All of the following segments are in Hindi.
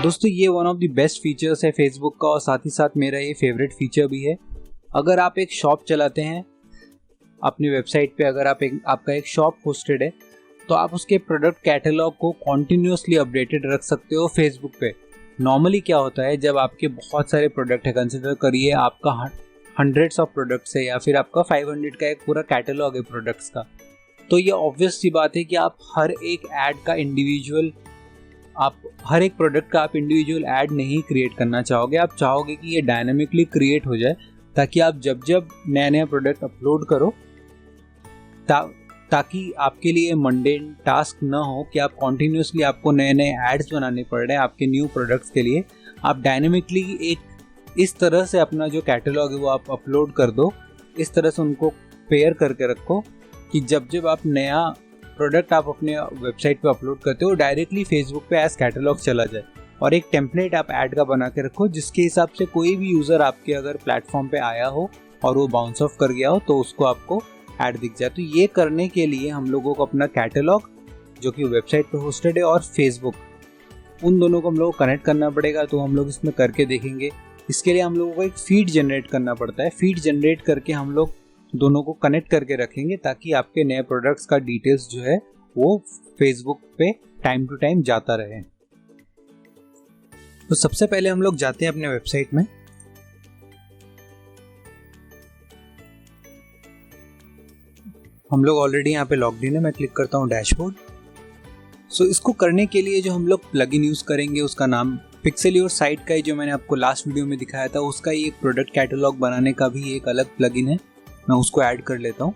दोस्तों ये one of the best features है फेसबुक का और साथ ही साथ मेरा ये फेवरेट फीचर भी है। अगर आप एक शॉप चलाते हैं अपनी वेबसाइट पे, अगर आपका एक शॉप होस्टेड है तो आप उसके प्रोडक्ट कैटलॉग को कॉन्टिन्यूसली अपडेटेड रख सकते हो फेसबुक पे। नॉर्मली क्या होता है, जब आपके बहुत सारे प्रोडक्ट है, कंसिडर करिए आपका हंड्रेड्स ऑफ प्रोडक्ट्स है या फिर आपका 500 का एक पूरा कैटलॉग है प्रोडक्ट्स का, तो ये ऑब्वियस सी बात है कि आप हर एक प्रोडक्ट का आप इंडिविजुअल ऐड नहीं क्रिएट करना चाहोगे। आप चाहोगे कि ये डायनामिकली क्रिएट हो जाए ताकि आप जब जब नया नया प्रोडक्ट अपलोड करो ताकि आपके लिए मंडेन टास्क ना हो कि आप कॉन्टिन्यूसली आपको नए नए एड्स बनाने पड़ रहे हैं आपके न्यू प्रोडक्ट्स के लिए। आप डायनेमिकली एक इस तरह से अपना जो कैटलॉग है वो आप अपलोड कर दो, इस तरह से उनको पेयर करके रखो कि जब जब आप नया प्रोडक्ट आप अपने वेबसाइट पे अपलोड करते हो डायरेक्टली फेसबुक पे एज कैटलॉग चला जाए। और एक टेम्पलेट आप ऐड का बना के रखो जिसके हिसाब से कोई भी यूज़र आपके अगर प्लेटफॉर्म पे आया हो और वो बाउंस ऑफ कर गया हो तो उसको आपको ऐड दिख जाए। तो ये करने के लिए हम लोगों को अपना कैटलॉग जो कि वेबसाइट पे होस्टेड है और फेसबुक, उन दोनों को हम लोग को कनेक्ट करना पड़ेगा। तो हम लोग इसमें करके देखेंगे। इसके लिए हम लोगों को एक फीड जनरेट करना पड़ता है। फीड जनरेट करके हम लोग दोनों को कनेक्ट करके रखेंगे ताकि आपके नए प्रोडक्ट्स का डिटेल्स जो है वो फेसबुक पे टाइम टू टाइम जाता रहे। तो सबसे पहले हम लोग जाते हैं अपने वेबसाइट में। हम लोग ऑलरेडी यहाँ पे लॉग्ड इन है। मैं क्लिक करता हूँ डैशबोर्ड। सो इसको करने के लिए जो हम लोग प्लगइन यूज़ करेंगे उसका नाम पिक्सेल योर साइट का ही, जो मैंने आपको लास्ट वीडियो में दिखाया था उसका ही एक प्रोडक्ट कैटलॉग बनाने का भी एक अलग प्लगइन है। मैं उसको ऐड कर लेता हूँ।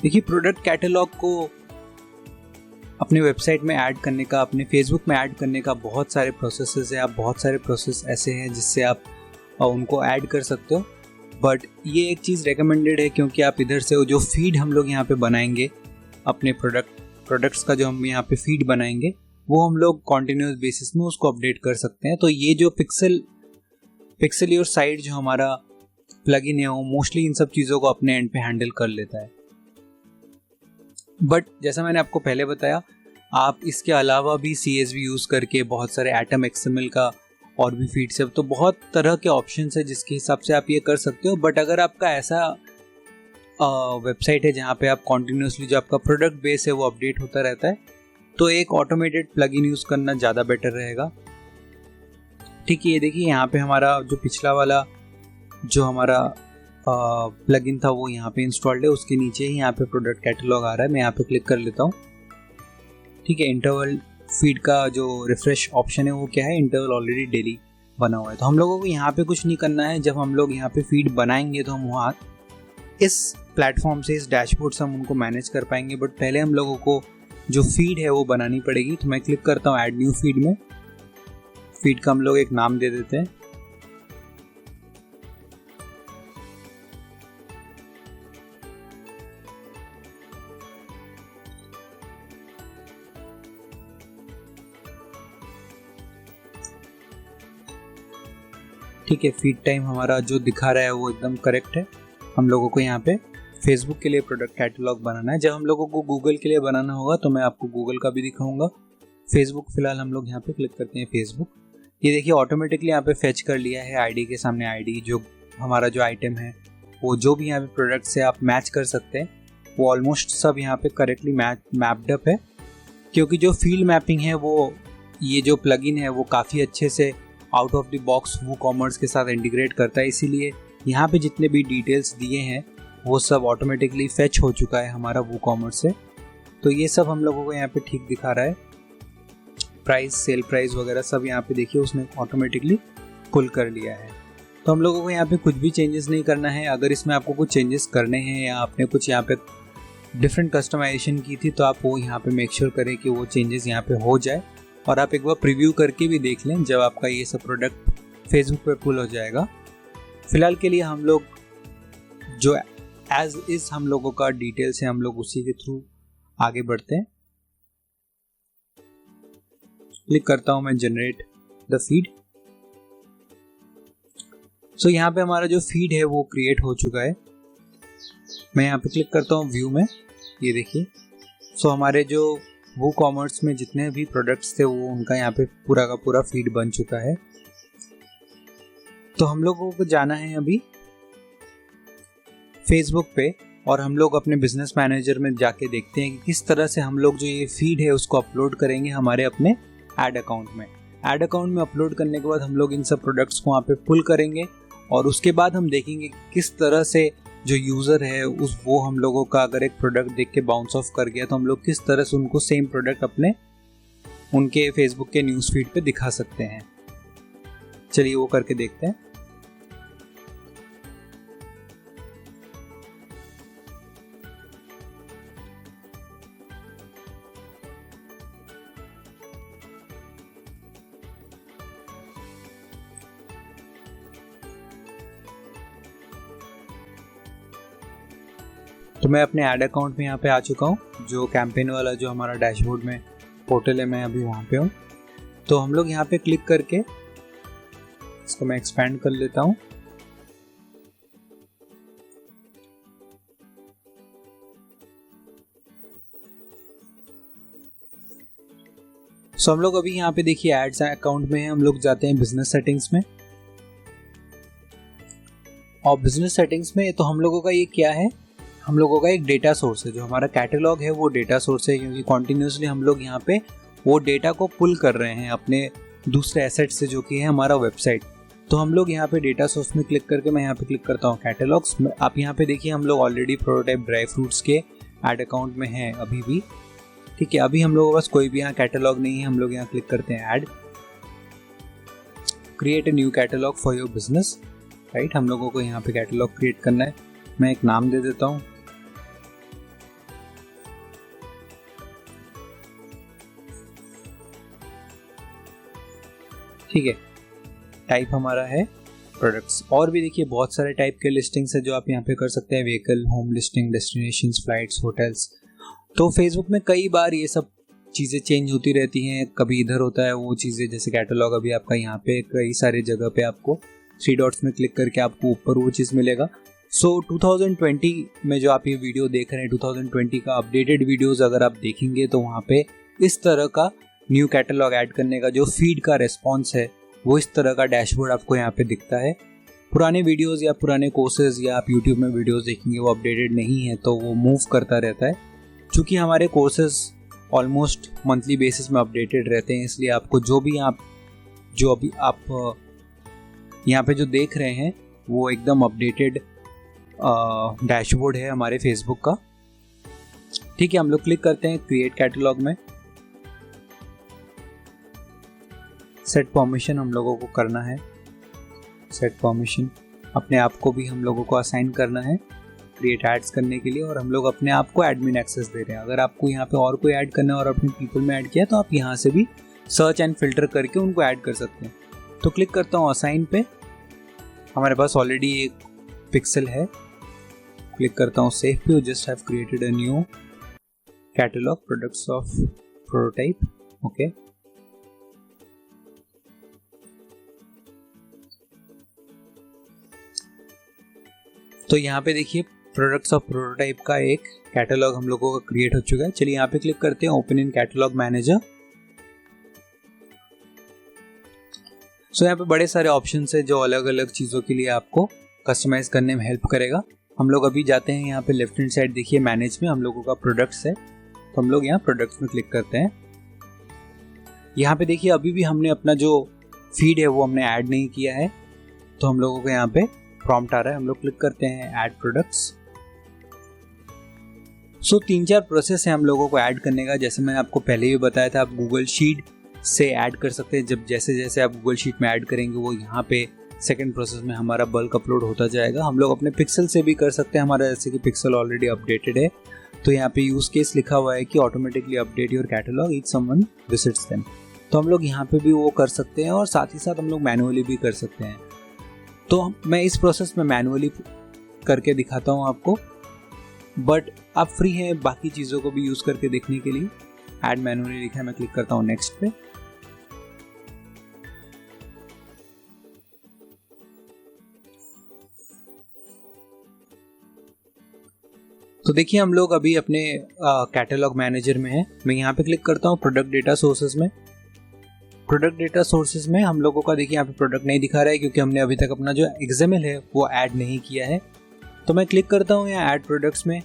देखिए, प्रोडक्ट कैटलॉग को अपने वेबसाइट में ऐड करने का, अपने फेसबुक में ऐड करने का बहुत सारे प्रोसेसेस है। आप बहुत सारे प्रोसेस ऐसे हैं जिससे आप उनको ऐड कर सकते हो। बट ये एक चीज़ रेकमेंडेड है क्योंकि आप इधर से जो फीड हम लोग यहाँ पे बनाएंगे अपने प्रोडक्ट्स का, जो हम यहाँ पे फीड बनाएंगे वो हम लोग कॉन्टिन्यूस बेसिस में उसको अपडेट कर सकते हैं। तो ये जो पिक्सेल योर साइट जो हमारा प्लगइन है वो मोस्टली इन सब चीज़ों को अपने एंड पे हैंडल कर लेता है। बट जैसा मैंने आपको पहले बताया, आप इसके अलावा भी CSV यूज़ करके बहुत सारे एटम XML का और भी फीड्स है, तो बहुत तरह के ऑप्शंस है जिसके हिसाब से आप ये कर सकते हो। बट अगर आपका ऐसा वेबसाइट है जहाँ पे आप कॉन्टिन्यूसली जो आपका प्रोडक्ट बेस है वो अपडेट होता रहता है, तो एक ऑटोमेटेड प्लगइन यूज़ करना ज़्यादा बेटर रहेगा। ठीक है, ये देखिए यहाँ पे हमारा जो पिछला वाला जो हमारा प्लगइन था वो यहाँ पे इंस्टॉल्ड है। उसके नीचे ही यहाँ पे प्रोडक्ट कैटलॉग आ रहा है। मैं यहाँ पे क्लिक कर लेता हूँ। ठीक है, इंटरवल फीड का जो रिफ्रेश ऑप्शन है वो क्या है, इंटरवल ऑलरेडी डेली बना हुआ है। तो हम लोगों को यहाँ पे कुछ नहीं करना है। जब हम लोग यहाँ पे फीड बनाएंगे तो हम वहाँ इस प्लेटफॉर्म से, इस डैशबोर्ड से हम उनको मैनेज कर पाएंगे। बट पहले हम लोगों को जो फीड है वो बनानी पड़ेगी। तो मैं क्लिक करता हूँ ऐड न्यू फीड में। फीड का हम लोग एक नाम दे देते हैं। ठीक है, फीड टाइम हमारा जो दिखा रहा है वो एकदम करेक्ट है। हम लोगों को यहाँ पे फेसबुक के लिए प्रोडक्ट कैटलॉग बनाना है। जब हम लोगों को गूगल के लिए बनाना होगा तो मैं आपको गूगल का भी दिखाऊंगा। फेसबुक फिलहाल हम लोग यहाँ पे क्लिक करते हैं फेसबुक। ये देखिए ऑटोमेटिकली यहाँ पे फेच कर लिया है आईडी के सामने आईडी, जो हमारा जो आइटम है वो जो भी यहाँ पे प्रोडक्ट से आप मैच कर सकते हैं वो ऑलमोस्ट सब यहाँ पे करेक्टली मैप्ड अप है। क्योंकि जो फील्ड मैपिंग है वो, ये जो प्लगइन है वो काफ़ी अच्छे से out of the box WooCommerce के साथ इंटीग्रेट करता है। इसीलिए यहाँ पे जितने भी डिटेल्स दिए हैं वो सब ऑटोमेटिकली फेच हो चुका है हमारा वूकॉमर्स से। तो ये सब हम लोगों को यहाँ पे ठीक दिखा रहा है। प्राइस, सेल प्राइस वगैरह सब यहाँ पे देखिए उसने ऑटोमेटिकली पुल कर लिया है। तो हम लोगों को यहाँ पे कुछ भी चेंजेस नहीं करना है। अगर इसमें आपको कुछ चेंजेस करने हैं या आपने कुछ यहाँ पे डिफरेंट कस्टमाइजेशन की थी तो आप वो यहाँ पे मेक श्योर करें कि वो चेंजेस यहाँ पे हो जाए। और आप एक बार प्रीव्यू करके भी देख लें जब आपका ये सब प्रोडक्ट फेसबुक पे पुल हो जाएगा। फिलहाल के लिए हम लोग जो एज इज हम लोगों का डिटेल्स है हम लोग उसी के थ्रू आगे बढ़ते हैं। क्लिक करता हूं मैं जनरेट द फीड। सो यहाँ पे हमारा जो फीड है वो क्रिएट हो चुका है। मैं यहाँ पे क्लिक करता हूँ व्यू में, ये देखिए। सो हमारे जो वो कॉमर्स में जितने भी प्रोडक्ट्स थे वो उनका यहाँ पे पूरा का पूरा फीड बन चुका है। तो हम लोगों को जाना है अभी फेसबुक पे और हम लोग अपने बिजनेस मैनेजर में जाके देखते हैं कि किस तरह से हम लोग जो ये फीड है उसको अपलोड करेंगे हमारे अपने ऐड अकाउंट में। ऐड अकाउंट में अपलोड करने के बाद हम लोग इन सब प्रोडक्ट्स को वहाँ पे पुल करेंगे और उसके बाद हम देखेंगे किस तरह से जो यूज़र है वो हम लोगों का अगर एक प्रोडक्ट देख के बाउंस ऑफ कर गया तो हम लोग किस तरह से उनको सेम प्रोडक्ट अपने उनके फेसबुक के न्यूज़ फीड पे दिखा सकते हैं। चलिए वो करके देखते हैं। तो मैं अपने ऐड अकाउंट में यहाँ पे आ चुका हूँ, जो कैंपेन वाला जो हमारा डैशबोर्ड में पोर्टल है, मैं अभी वहाँ पे हूँ। तो हम लोग यहाँ पे क्लिक करके इसको मैं एक्सपेंड कर लेता हूँ। सो हम लोग अभी यहाँ पे देखिए एड्स अकाउंट में है, हम लोग जाते हैं बिजनेस सेटिंग्स में। और बिजनेस सेटिंग्स में तो हम लोगों का ये क्या है, हम लोगों का एक डेटा सोर्स है, जो हमारा कैटलॉग है वो डेटा सोर्स है, क्योंकि कॉन्टिन्यूसली हम लोग यहाँ पे वो डेटा को पुल कर रहे हैं अपने दूसरे एसेट से, जो कि है हमारा वेबसाइट। तो हम लोग यहाँ पे डेटा सोर्स में क्लिक करके मैं यहाँ पे क्लिक करता हूँ कैटलॉग्स। आप यहाँ पे देखिए हम लोग ऑलरेडी प्रोटोटाइप ड्राई फ्रूट्स के ऐड अकाउंट में हैं अभी भी, ठीक है। अभी हम लोगों के पास कोई भी यहाँ कैटलॉग नहीं है, हम लोग यहाँ क्लिक करते हैं add, create a new catalogue for your business, right. हम लोगों को यहाँ पे कैटलॉग क्रिएट करना है। मैं एक नाम दे देता हूँ, ठीक है। टाइप हमारा है प्रोडक्ट्स। और भी देखिए बहुत सारे टाइप के लिस्टिंग्स है जो आप यहाँ पे कर सकते हैं, vehicle, home listing, destinations, flights, hotels. तो फेसबुक में कई बार ये सब चीज़ें चेंज होती रहती हैं, कभी इधर होता है वो चीज़ें, जैसे कैटलॉग अभी आपका यहाँ पे कई सारे जगह पे आपको 3 डॉट्स में क्लिक करके आपको ऊपर वो चीज़ मिलेगा। सो 2020 में जो आप ये वीडियो देख रहे हैं, 2020 का अपडेटेड वीडियोज़ अगर आप देखेंगे तो वहाँ पे इस तरह का न्यू कैटलॉग ऐड करने का जो फीड का रिस्पॉन्स है वो इस तरह का डैशबोर्ड आपको यहाँ पे दिखता है। पुराने वीडियोस या पुराने कोर्सेज या आप यूट्यूब में वीडियोस देखेंगे वो अपडेटेड नहीं है, तो वो मूव करता रहता है। क्योंकि हमारे कोर्सेज ऑलमोस्ट मंथली बेसिस में अपडेटेड रहते हैं, इसलिए आपको जो भी अभी आप यहाँ पे जो देख रहे हैं वो एकदम अपडेटेड डैशबोर्ड है हमारे फेसबुक का, ठीक है। हम लोग क्लिक करते हैं क्रिएट कैटलॉग में। सेट परमिशन हम लोगों को करना है, सेट परमिशन अपने आप को भी हम लोगों को असाइन करना है क्रिएट एड्स करने के लिए, और हम लोग अपने आप को एडमिन एक्सेस दे रहे हैं। अगर आपको यहाँ पे और कोई ऐड करना है और अपने पीपल में ऐड किया तो आप यहाँ से भी सर्च एंड फिल्टर करके उनको ऐड कर सकते हैं। तो क्लिक करता हूँ असाइन पे, हमारे पास ऑलरेडी एक पिक्सल है। क्लिक करता हूँ सेव पे, just have created a new catalogue products of prototype, okay. तो यहाँ पे देखिए प्रोडक्ट्स ऑफ प्रोटोटाइप का एक कैटलॉग हम लोगों का क्रिएट हो चुका है। चलिए यहाँ पे क्लिक करते हैं ओपन इन कैटलॉग मैनेजर। सो यहाँ पे बड़े सारे ऑप्शंस है जो अलग अलग चीज़ों के लिए आपको कस्टमाइज करने में हेल्प करेगा। हम लोग अभी जाते हैं यहाँ पे लेफ्ट हैंड साइड देखिए मैनेज में हम लोगों का प्रोडक्ट्स है, तो हम लोग यहाँ प्रोडक्ट्स में क्लिक करते हैं। यहाँ पे देखिए अभी भी हमने अपना जो फीड है वो हमने ऐड नहीं किया है, तो हम लोगों को यहाँ पे प्रॉम्प्ट आ रहा है। हम लोग क्लिक करते हैं ऐड प्रोडक्ट्स। सो 3-4 प्रोसेस है हम लोगों को ऐड करने का। जैसे मैंने आपको पहले भी बताया था, आप गूगल शीट से ऐड कर सकते हैं। जब जैसे जैसे आप गूगल शीट में ऐड करेंगे वो यहाँ पे सेकंड प्रोसेस में हमारा बल्क अपलोड होता जाएगा। हम लोग अपने पिक्सल से भी कर सकते हैं, हमारा जैसे कि पिक्सल ऑलरेडी अपडेटेड है, तो यहाँ पे यूज केस लिखा हुआ है कि automatically update your catalogue if someone visits them. तो हम लोग यहाँ पे भी वो कर सकते हैं और साथ ही साथ हम लोग मैनुअली भी कर सकते हैं। तो मैं इस प्रोसेस में मैनुअली करके दिखाता हूँ आपको, बट आप फ्री हैं बाकी चीज़ों को भी यूज़ करके देखने के लिए। ऐड मैनुअली लिखा है, मैं क्लिक करता हूँ नेक्स्ट पे। तो देखिए हम लोग अभी अपने कैटलॉग मैनेजर में हैं। मैं यहाँ पे क्लिक करता हूँ प्रोडक्ट डेटा सोर्सेज में। प्रोडक्ट डेटा सोर्सेज में हम लोगों का देखिए यहाँ पे प्रोडक्ट नहीं दिखा रहा है क्योंकि हमने अभी तक अपना जो XML है वो ऐड नहीं किया है। तो मैं क्लिक करता हूँ यहाँ ऐड प्रोडक्ट्स में।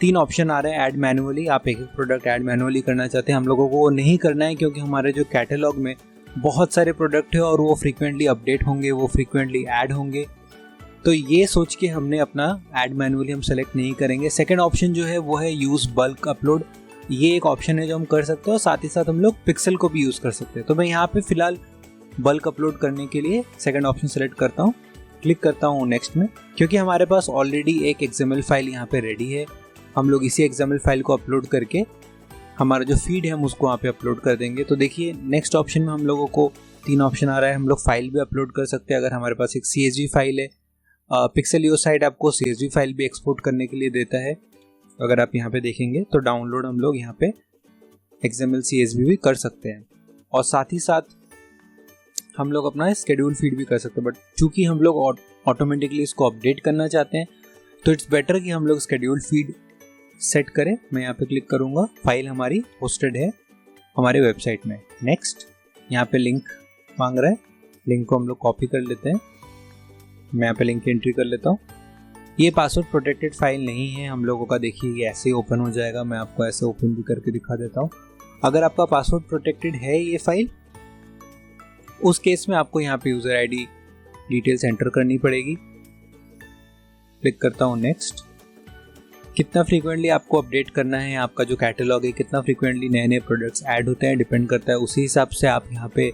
3 ऑप्शन आ रहे हैं ऐड मैनुअली। आप एक प्रोडक्ट ऐड मैनुअली करना चाहते हैं, हम लोगों को वो नहीं करना है क्योंकि हमारे जो कैटलॉग में बहुत सारे प्रोडक्ट है और वो फ्रीक्वेंटली अपडेट होंगे, वो फ्रीक्वेंटली ऐड होंगे। तो ये सोच के हमने अपना ऐड मैनुअली हम सेलेक्ट नहीं करेंगे। सेकंड ऑप्शन जो है वो है यूज़ बल्क अपलोड। ये एक ऑप्शन है जो हम कर सकते हैं और साथ ही साथ हम लोग पिक्सल को भी यूज़ कर सकते हैं। तो मैं यहाँ पे फिलहाल बल्क अपलोड करने के लिए सेकंड ऑप्शन सेलेक्ट करता हूँ, क्लिक करता हूँ नेक्स्ट में। क्योंकि हमारे पास ऑलरेडी एक XML फाइल यहाँ पे रेडी है, हम लोग इसी XML फाइल को अपलोड करके हमारा जो फीड है हम उसको वहाँ पे अपलोड कर देंगे। तो देखिए नेक्स्ट ऑप्शन में हम लोगों को 3 ऑप्शन आ रहा है। हम लोग फाइल भी अपलोड कर सकते हैं अगर हमारे पास एक CSV फाइल है। पिक्सेलियो साइट आपको CSV फाइल भी एक्सपोर्ट करने के लिए देता है। अगर आप यहाँ पे देखेंगे तो डाउनलोड हम लोग यहाँ पे XML CSV भी कर सकते हैं और साथ ही साथ हम लोग अपना स्केड्यूल फीड भी कर सकते हैं। बट चूंकि हम लोग ऑटोमेटिकली इसको अपडेट करना चाहते हैं तो इट्स बेटर कि हम लोग स्केड्यूल फीड सेट करें। मैं यहाँ पे क्लिक करूँगा, फाइल हमारी होस्टेड है हमारे वेबसाइट में। नेक्स्ट, यहाँ पे लिंक मांग रहा है, लिंक को हम लोग कॉपी कर लेते हैं। मैं यहाँ पे लिंक की एंट्री कर लेता हूँ। ये पासवर्ड प्रोटेक्टेड फाइल नहीं है हम लोगों का, देखिए ये ऐसे ही ओपन हो जाएगा। मैं आपको ऐसे ओपन भी करके दिखा देता हूँ। अगर आपका पासवर्ड प्रोटेक्टेड है ये फाइल, उस केस में आपको यहाँ पे यूज़र ID डिटेल्स एंटर करनी पड़ेगी। क्लिक करता हूँ नेक्स्ट। कितना फ्रीक्वेंटली आपको अपडेट करना है आपका जो कैटलॉग है, कितना फ्रीक्वेंटली नए नए प्रोडक्ट्स ऐड होते हैं, डिपेंड करता है। उसी हिसाब से आप यहाँ पे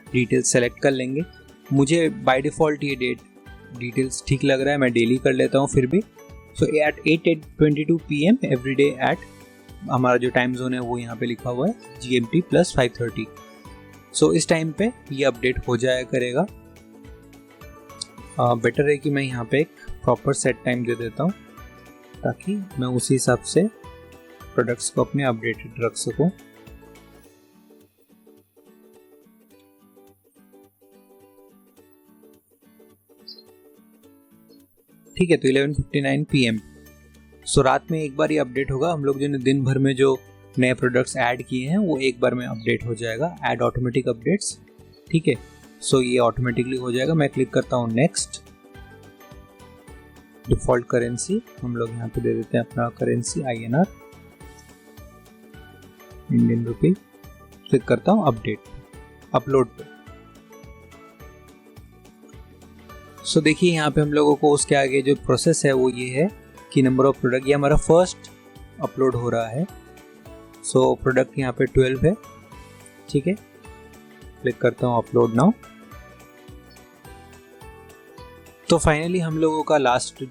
डिटेल्स सेलेक्ट कर लेंगे। मुझे बाय डिफ़ॉल्ट ये डिटेल्स ठीक लग रहा है, मैं डेली कर लेता हूँ फिर भी। So at 8:22 PM every day at, हमारा जो टाइम जोन है वो यहाँ पे लिखा हुआ है GMT + 5:30। सो इस टाइम पे ये अपडेट हो जाया करेगा। बेटर है कि मैं यहाँ पे एक प्रॉपर सेट टाइम दे देता हूँ ताकि मैं उसी हिसाब से प्रोडक्ट्स को अपने अपडेटेड रख सकूँ। ठीक है, तो 11:59 PM। सो रात में एक बार ये अपडेट होगा। हम लोग जो दिन भर में जो नए प्रोडक्ट्स ऐड किए हैं वो एक बार में अपडेट हो जाएगा। ऐड ऑटोमेटिक अपडेट्स, ठीक है। सो ये ऑटोमेटिकली हो जाएगा। मैं क्लिक करता हूँ नेक्स्ट। डिफ़ॉल्ट करेंसी हम लोग यहाँ पे दे देते हैं अपना currency INR, Indian rupee. Click करता हूँ अपडेट, अपलोड पे। सो देखिए यहाँ पे हम लोगों को उसके आगे जो प्रोसेस है वो ये है कि नंबर ऑफ प्रोडक्ट, ये हमारा फर्स्ट अपलोड हो रहा है। सो प्रोडक्ट यहाँ पे 12 है, ठीक है। क्लिक करता हूँ अपलोड नाउ। तो फाइनली हम लोगों का लास्ट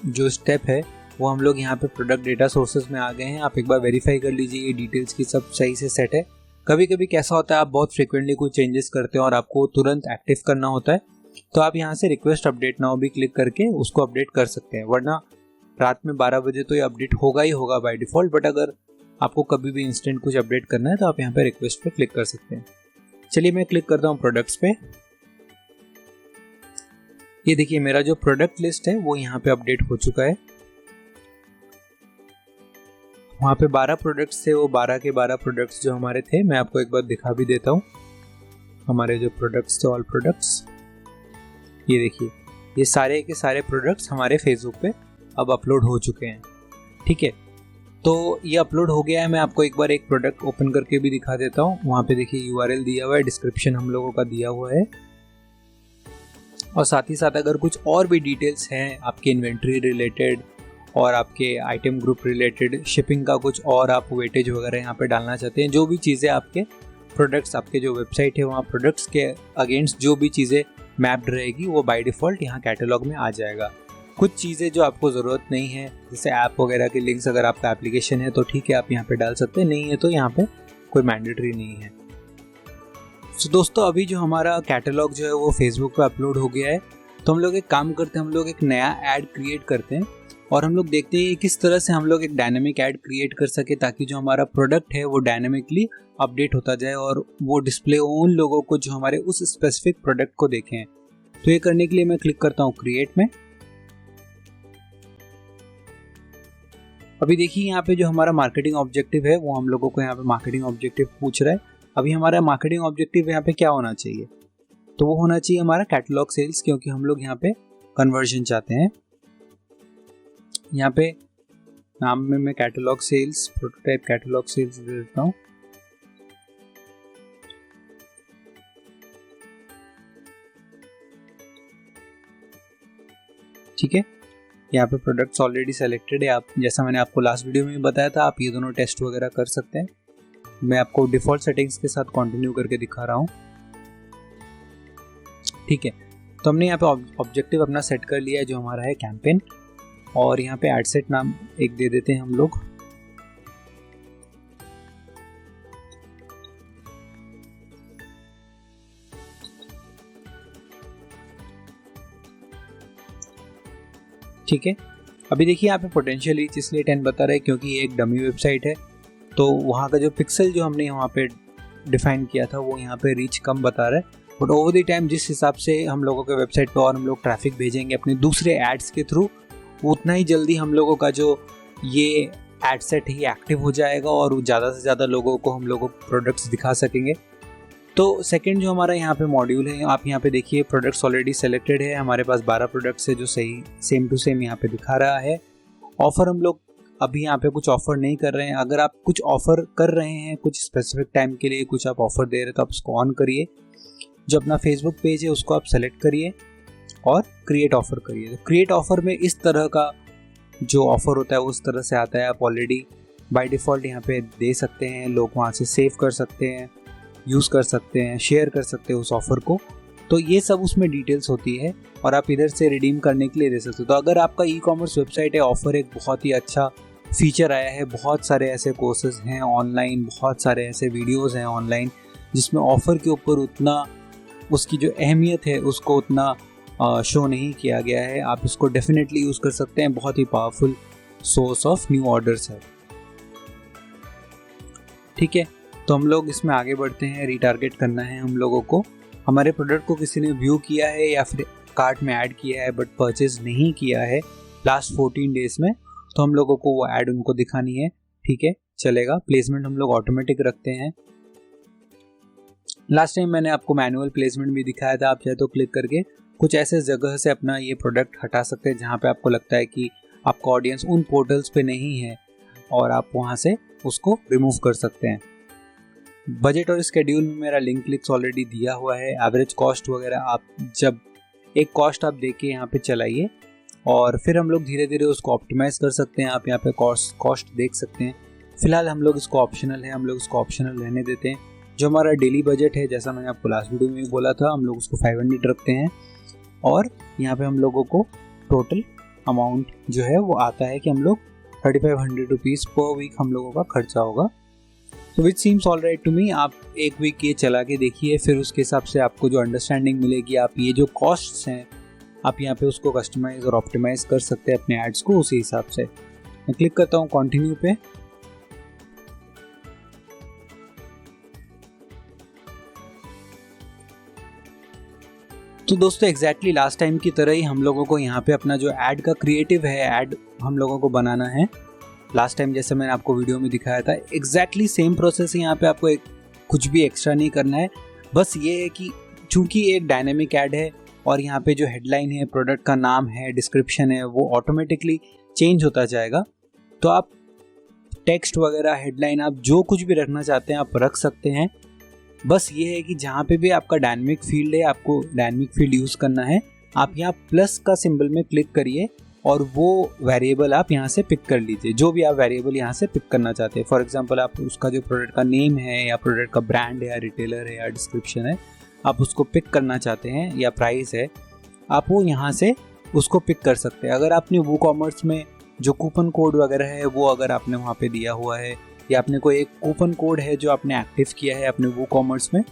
जो स्टेप है वो हम लोग यहाँ पे प्रोडक्ट डेटा सोर्सेज में आ गए हैं। आप एक बार वेरीफाई कर लीजिए ये डिटेल्स की सब सही से सेट है। कभी कभी कैसा होता है आप बहुत फ्रिक्वेंटली कुछ चेंजेस करते हैं और आपको तुरंत एक्टिव करना होता है, तो आप यहाँ से रिक्वेस्ट अपडेट नाउ भी क्लिक करके उसको अपडेट कर सकते हैं। वरना रात में 12 बजे तो ये अपडेट होगा ही होगा बाय डिफ़ॉल्ट। बट अगर आपको कभी भी इंस्टेंट कुछ अपडेट करना है तो आप यहाँ पे रिक्वेस्ट पे क्लिक कर सकते हैं। चलिए मैं क्लिक करता हूँ प्रोडक्ट्स पे। ये देखिए मेरा जो प्रोडक्ट लिस्ट है वो यहाँ पे अपडेट हो चुका है। वहाँ पे 12 प्रोडक्ट्स थे, वो 12 के 12 प्रोडक्ट्स जो हमारे थे मैं आपको एक बार दिखा भी देता हूँ। हमारे जो प्रोडक्ट्स थे, ऑल प्रोडक्ट्स, ये देखिए ये सारे के सारे प्रोडक्ट्स हमारे फेसबुक पे अब अपलोड हो चुके हैं, ठीक है। तो ये अपलोड हो गया है। मैं आपको एक बार एक प्रोडक्ट ओपन करके भी दिखा देता हूँ। वहाँ पे देखिए URL दिया हुआ है, डिस्क्रिप्शन हम लोगों का दिया हुआ है और साथ ही साथ अगर कुछ और भी डिटेल्स हैं आपके इन्वेंट्री रिलेटेड और आपके आइटम ग्रुप रिलेटेड, शिपिंग का कुछ और आप वेटेज वगैरह यहाँ पे डालना चाहते हैं, जो भी चीज़ें आपके प्रोडक्ट्स, आपके जो वेबसाइट है वहाँ प्रोडक्ट्स के अगेंस्ट जो भी चीज़ें मैप्ड रहेगी वो बाय डिफ़ॉल्ट यहाँ कैटलॉग में आ जाएगा। कुछ चीज़ें जो आपको ज़रूरत नहीं है जैसे ऐप वगैरह के लिंक्स, अगर आपका एप्लीकेशन है तो ठीक है आप यहाँ पे डाल सकते हैं, नहीं है तो यहाँ पे कोई मैंडेटरी नहीं है। तो दोस्तों अभी जो हमारा कैटलॉग जो है वो फेसबुक पे अपलोड हो गया है। तो हम लोग एक काम करते हैं, हम लोग एक नया ऐड क्रिएट करते हैं और हम लोग देखते हैं किस तरह से हम लोग एक डायनेमिक ऐड क्रिएट कर सके ताकि जो हमारा प्रोडक्ट है वो डायनेमिकली अपडेट होता जाए और वो डिस्प्ले उन लोगों को जो हमारे उस स्पेसिफिक प्रोडक्ट को देखें। तो ये करने के लिए मैं क्लिक करता हूँ क्रिएट में। अभी देखिए यहाँ पे जो हमारा मार्केटिंग ऑब्जेक्टिव है वो हम लोगों को यहाँ पे मार्केटिंग ऑब्जेक्टिव पूछ रहा है। अभी हमारा मार्केटिंग ऑब्जेक्टिव यहाँ पे क्या होना चाहिए, तो वो होना चाहिए हमारा कैटलॉग सेल्स, क्योंकि हम लोग यहाँ पे कन्वर्जन चाहते हैं। यहाँ पे नाम में मैं catalogue sales, prototype catalogue sales दे देता हूँ। ठीक है, यहाँ पे प्रोडक्ट्स ऑलरेडी सेलेक्टेड है। आप जैसा मैंने आपको लास्ट वीडियो में बताया था, आप ये दोनों टेस्ट वगैरह कर सकते हैं। मैं आपको डिफ़ॉल्ट सेटिंग्स के साथ कंटिन्यू करके दिखा रहा हूँ। ठीक है, तो हमने यहाँ पे ऑब्जेक्टिव अपना सेट कर लिया है जो हमारा है कैंपेन, और यहाँ पे एड सेट नाम एक दे देते हैं हम लोग। ठीक है, अभी देखिए यहाँ पे पोटेंशियल रीच इसलिए 10 बता रहा है क्योंकि ये एक डमी वेबसाइट है, तो वहाँ का जो पिक्सल जो हमने वहाँ पे डिफाइन किया था वो यहाँ पे रीच कम बता रहा है। बट ओवर द टाइम जिस हिसाब से हम लोगों के वेबसाइट पर और हम लोग ट्रैफिक भेजेंगे अपने दूसरे एड्स के थ्रू, उतना ही जल्दी हम लोगों का जो ये एड सेट ही एक्टिव हो जाएगा और ज़्यादा से ज़्यादा लोगों को हम लोगों को प्रोडक्ट्स दिखा सकेंगे। तो सेकंड जो हमारा यहाँ पे मॉड्यूल है, आप यहाँ पे देखिए प्रोडक्ट्स ऑलरेडी सेलेक्टेड है, हमारे पास 12 प्रोडक्ट्स है जो सही सेम टू सेम यहाँ पे दिखा रहा है। ऑफ़र हम लोग अभी यहाँ पे कुछ ऑफ़र नहीं कर रहे हैं। अगर आप कुछ ऑफ़र कर रहे हैं कुछ स्पेसिफिक टाइम के लिए, कुछ आप ऑफ़र दे रहे हैं, तो आप उसको ऑन करिए। जो अपना फेसबुक पेज है उसको आप सेलेक्ट करिए और क्रिएट ऑफ़र करिए। तो क्रिएट ऑफ़र में इस तरह का जो ऑफ़र होता है उस तरह से आता है। आप ऑलरेडी बाय डिफ़ॉल्ट यहाँ पे दे सकते हैं, लोग वहाँ से सेव कर सकते हैं, यूज़ कर सकते हैं, शेयर कर सकते हैं उस ऑफ़र को। तो ये सब उसमें डिटेल्स होती है और आप इधर से रिडीम करने के लिए दे सकते हो। तो अगर आपका ई कॉमर्स वेबसाइट है, ऑफ़र एक बहुत ही अच्छा फीचर आया है, बहुत सारे ऐसे कोर्सेज हैं ऑनलाइन, बहुत सारे ऐसे वीडियोज़ हैं ऑनलाइन जिसमें ऑफ़र के ऊपर उतना उसकी जो अहमियत है उसको उतना शो नहीं किया गया है। आप इसको डेफिनेटली यूज़ कर सकते हैं, बहुत ही powerful source of new orders है। ठीक है, तो हम लोग इसमें आगे बढ़ते हैं। रीटारगेट करना है हम लोगों को। हमारे प्रोडक्ट को किसी ने व्यू किया है या फिर कार्ट में ऐड किया है बट परचेज नहीं किया है लास्ट 14 डेज में, तो हम लोगों को वो ऐड उनको दिखानी है। ठीक है, चलेगा। प्लेसमेंट हम लोग ऑटोमेटिक रखते हैं। लास्ट टाइम मैंने आपको मैनुअल प्लेसमेंट भी दिखाया था। आप चाहे तो क्लिक करके कुछ ऐसे जगह से अपना ये प्रोडक्ट हटा सकते हैं जहाँ पे आपको लगता है कि आपका ऑडियंस उन पोर्टल्स पे नहीं है और आप वहाँ से उसको रिमूव कर सकते हैं। बजट और स्केड्यूल में मेरा लिंक क्लिक्स ऑलरेडी दिया हुआ है। एवरेज कॉस्ट वगैरह आप जब एक कॉस्ट आप देके यहाँ पे चलाइए और फिर हम लोग धीरे धीरे उसको ऑप्टिमाइज कर सकते हैं। आप यहाँ पे कॉस्ट देख सकते हैं। फिलहाल हम लोग इसको ऑप्शनल है, हम लोग इसको ऑप्शनल रहने देते हैं। जो हमारा डेली बजट है, जैसा मैंने आपको लास्ट वीडियो में भी बोला था, हम लोग उसको 500 रखते हैं और यहाँ पे हम लोगों को टोटल अमाउंट जो है वो आता है कि हम लोग 3500 रुपीज़ पर वीक हम लोगों का खर्चा होगा। तो which seems all right to me. आप एक वीक ये चला के देखिए, फिर उसके हिसाब से आपको जो अंडरस्टैंडिंग मिलेगी, आप ये जो कॉस्ट्स हैं आप यहाँ पे उसको कस्टमाइज और ऑप्टिमाइज कर सकते हैं अपने एड्स को उसी हिसाब से। मैं क्लिक करता हूँ कंटिन्यू पे। तो दोस्तों एग्जैक्टली लास्ट टाइम की तरह ही हम लोगों को यहाँ पे अपना जो ऐड का क्रिएटिव है, ऐड हम लोगों को बनाना है। लास्ट टाइम जैसे मैंने आपको वीडियो में दिखाया था, एग्जैक्टली सेम प्रोसेस है। यहाँ पे आपको कुछ भी एक्स्ट्रा नहीं करना है। बस ये है कि चूंकि एक डायनेमिक ऐड है और यहाँ पे जो हेडलाइन है, प्रोडक्ट का नाम है, डिस्क्रिप्शन है, वो ऑटोमेटिकली चेंज होता जाएगा। तो आप टेक्स्ट वगैरह, हेडलाइन, आप जो कुछ भी रखना चाहते हैं आप रख सकते हैं। बस ये है कि जहाँ पे भी आपका डायनेमिक फील्ड है, आपको डायनेमिक फील्ड यूज़ करना है। आप यहाँ प्लस का सिंबल में क्लिक करिए और वो वेरिएबल आप यहाँ से पिक कर लीजिए, जो भी आप वेरिएबल यहाँ से पिक करना चाहते हैं। फॉर एग्जांपल आप उसका जो प्रोडक्ट का नेम है या प्रोडक्ट का ब्रांड है या रिटेलर है या डिस्क्रिप्शन है, आप उसको पिक करना चाहते हैं, या प्राइस है, आप वो यहाँ से उसको पिक कर सकते हैं। अगर आपने वो कॉमर्स में जो कूपन कोड वगैरह है वो अगर आपने वहाँ पे दिया हुआ है, या आपने कोई एक कूपन कोड है जो आपने एक्टिव किया है अपने वो कॉमर्स में,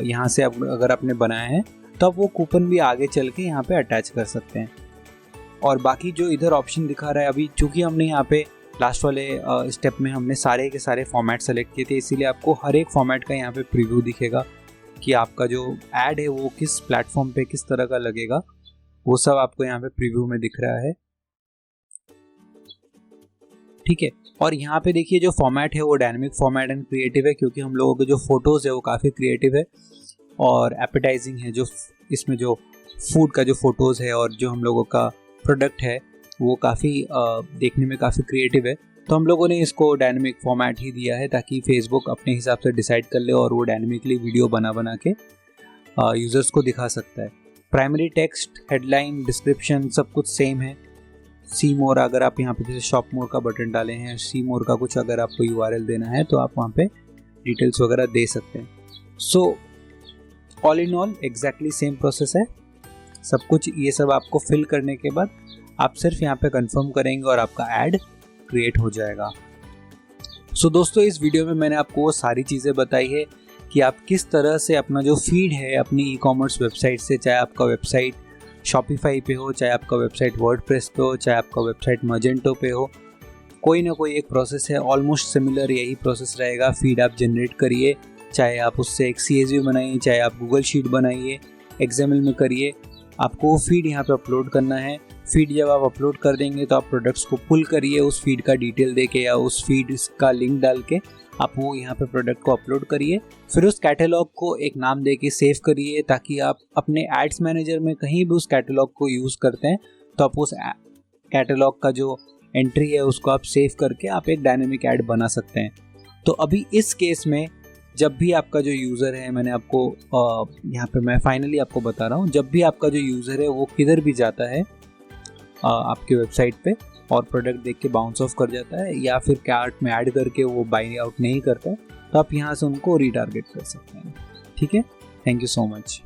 यहाँ से अगर आपने बनाया है, तो आप वो कूपन भी आगे चल के यहाँ पे अटैच कर सकते हैं। और बाकी जो इधर ऑप्शन दिखा रहा है, अभी चूँकि हमने यहाँ पे लास्ट वाले स्टेप में हमने सारे के सारे फॉर्मेट सेलेक्ट किए थे, इसीलिए आपको हर एक फॉर्मेट का यहाँ पे प्रीव्यू दिखेगा कि आपका जो ऐड है वो किस प्लेटफॉर्म पे किस तरह का लगेगा, वो सब आपको यहाँ पे प्रीव्यू में दिख रहा है। ठीक है। और यहाँ पे देखिए जो फॉर्मेट है वो डायनेमिक फॉर्मेट एंड क्रिएटिव है, क्योंकि हम लोगों के जो फोटोज़ है वो काफ़ी क्रिएटिव है और एपेटाइजिंग है। जो इसमें जो फूड का जो फोटोज़ है और जो हम लोगों का प्रोडक्ट है वो काफ़ी देखने में काफ़ी क्रिएटिव है। तो हम लोगों ने इसको डायनेमिक फॉर्मेट ही दिया है ताकि फेसबुक अपने हिसाब से डिसाइड कर ले और वो डायनेमिकली वीडियो बना के यूज़र्स को दिखा सकता है। प्राइमरी टेक्स्ट, हेडलाइन, डिस्क्रिप्शन सब कुछ सेम है। सी मोर, अगर आप यहाँ पे जैसे शॉप मोर का बटन डाले हैं, सी मोर का कुछ अगर आपको URL देना है तो आप वहाँ पे डिटेल्स वगैरह दे सकते हैं। So all in all exactly same process है सब कुछ। ये सब आपको फिल करने के बाद आप सिर्फ यहाँ पे कंफर्म करेंगे और आपका ऐड क्रिएट हो जाएगा। सो दोस्तों, इस वीडियो में मैंने आपको वो सारी चीज़ें बताई है कि आप किस तरह से अपना जो फीड है अपनी ई-कॉमर्स वेबसाइट से, चाहे आपका वेबसाइट शॉपिफाई पे हो, चाहे आपका वेबसाइट वर्डप्रेस पे हो, चाहे आपका वेबसाइट मजेंटो पे हो, कोई ना कोई एक प्रोसेस है, ऑलमोस्ट सिमिलर यही प्रोसेस रहेगा। फीड आप जनरेट करिए, चाहे आप उससे एक CSV बनाइए, चाहे आप गूगल शीट बनाइए, XML में करिए, आपको वो फीड यहाँ पे अपलोड करना है। फीड जब आप अपलोड कर देंगे तो आप प्रोडक्ट्स को पुल करिए, उस फीड का डिटेल दे के या उस फीड का लिंक डाल के आप वो यहाँ पे प्रोडक्ट को अपलोड करिए। फिर उस कैटलॉग को एक नाम दे के सेव करिए ताकि आप अपने एड्स मैनेजर में कहीं भी उस कैटलॉग को यूज़ करते हैं तो आप उस कैटलॉग का जो एंट्री है उसको आप सेव करके आप एक डायनेमिक ऐड बना सकते हैं। तो अभी इस केस में जब भी आपका जो यूज़र है, मैंने आपको यहाँ पे मैं फाइनली आपको बता रहा हूँ, जब भी आपका जो यूज़र है वो किधर भी जाता है आपके वेबसाइट पे और प्रोडक्ट देख के बाउंस ऑफ कर जाता है या फिर कार्ट में ऐड करके वो बाय आउट नहीं करता है, तो आप यहाँ से उनको रीटारगेट कर सकते हैं। ठीक है, थैंक यू सो मच।